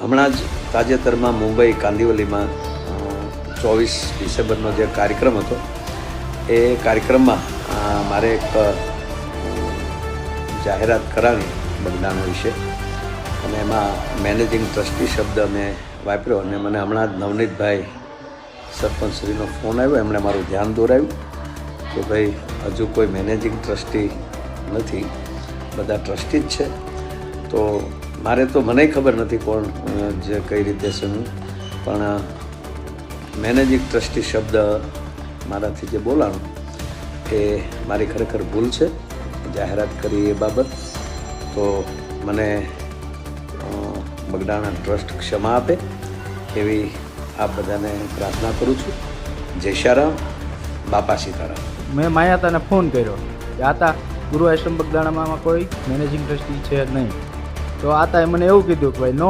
હમણાં જ તાજેતરમાં મુંબઈ કાંદિવલીમાં 24 ડિસેમ્બરનો જે કાર્યક્રમ હતો એ કાર્યક્રમમાં મારે એક જાહેરાત કરાવી બગદાણા વિશે અને એમાં મેનેજિંગ ટ્રસ્ટી શબ્દ મેં વાપર્યો અને મને હમણાં જ નવનીતભાઈ સરપંચશ્રીનો ફોન આવ્યો. એમણે મારું ધ્યાન દોરાવ્યું કે ભાઈ હજુ કોઈ મેનેજિંગ ટ્રસ્ટી નથી, બધા ટ્રસ્ટી જ છે. તો મારે તો મને ખબર નથી કોણ જે કઈ રીતે છે, પણ મેનેજિંગ ટ્રસ્ટી શબ્દ મારાથી જે બોલાણું એ મારી ખરેખર ભૂલ છે. જાહેરાત કરી એ બાબત તો મને બગદાણા ટ્રસ્ટ ક્ષમા આપે એવી આપ બધાને પ્રાર્થના કરું છું. જય શારામ, બાપા સીતારામ. મેં માયાતાને ફોન કર્યો કે આતા ગુરુ આશ્રમ બગદાણામાં કોઈ મેનેજિંગ ટ્રસ્ટી છે નહીં. તો આતાએ મને એવું કીધું કે ભાઈ નો